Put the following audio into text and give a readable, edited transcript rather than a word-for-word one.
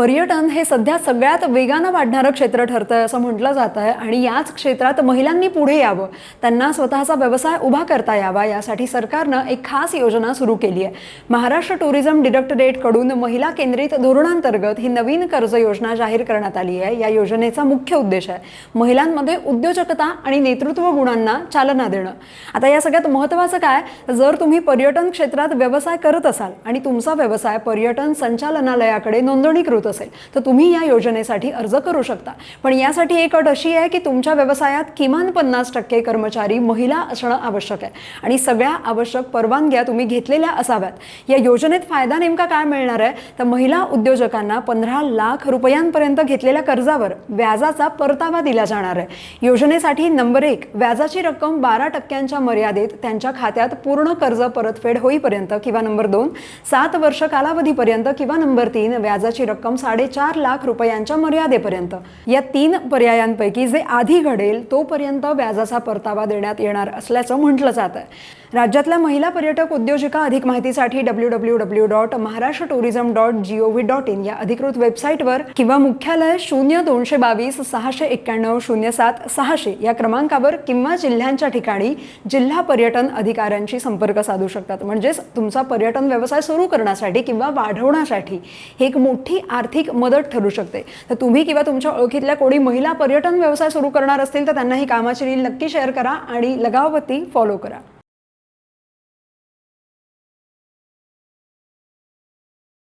पर्यटन हे सध्या सगळ्यात वेगानं वाढणारं क्षेत्र ठरतंय असं म्हटलं जातं आहे आणि याच क्षेत्रात महिलांनी पुढे यावं, त्यांना स्वतःचा व्यवसाय उभा करता यावा यासाठी सरकारनं एक खास योजना सुरू केली आहे. महाराष्ट्र टुरिझम डिरेक्टरेटकडून महिला केंद्रित धोरणांतर्गत ही नवीन कर्ज योजना जाहीर करण्यात आली आहे. या योजनेचा मुख्य उद्देश आहे महिलांमध्ये उद्योजकता आणि नेतृत्व गुणांना चालना देणं. आता या सगळ्यात महत्त्वाचं काय, जर तुम्ही पर्यटन क्षेत्रात व्यवसाय करत असाल आणि तुमचा व्यवसाय पर्यटन संचालनालयाकडे नोंदणीकृत असेल तर तुम्ही या योजनेसाठी अर्ज करू शकता. पण यासाठी एक अट अशी आहे की तुमच्या व्यवसायात किमान 50% कर्मचारी महिला असणं आवश्यक आहे आणि सगळ्या आवश्यक परवानग्या तुम्ही घेतलेल्या असाव्यात. या योजनेत फायदा नेमका काय मिळणार आहे तर महिला उद्योजकांना 15 लाख रुपयांपर्यंत घेतलेल्या कर्जावर व्याजाचा परतावा दिला जाणार आहे. योजनेसाठी नंबर 1, व्याजाची रक्कम 12% मर्यादेत त्यांच्या खात्यात पूर्ण कर्ज परतफेड होईपर्यंत, किंवा नंबर 2, 7 वर्ष कालावधीपर्यंत, किंवा नंबर 3, व्याजाची रक्कम 4.5 लाख रुपयांच्या मर्यादेपर्यंत. या 3 पर्यायांपैकी जे आधी घडेल तोपर्यंत व्याजाचा परतावा देण्यात येणार असल्याचं म्हटलं जात आहे. राज्यातल्या महिला पर्यटक उद्योजिका अधिक माहितीसाठी www.maharashtraTourism.gov.in या अधिकृत वेबसाईटवर किंवा मुख्यालय 0222 691 07 600 या क्रमांकावर किंवा जिल्ह्यांच्या ठिकाणी जिल्हा पर्यटन अधिकाऱ्यांशी संपर्क साधू शकतात. म्हणजेच तुमचा पर्यटन व्यवसाय सुरू करण्यासाठी किंवा वाढवण्यासाठी ही एक मोठी आर्थिक मदत ठरू शकते. तर तुम्ही किंवा तुमच्या ओळखीतल्या कोणी महिला पर्यटन व्यवसाय सुरू करणार असतील तर त्यांना ही कामाची रील नक्की शेअर करा आणि लगावती फॉलो करा.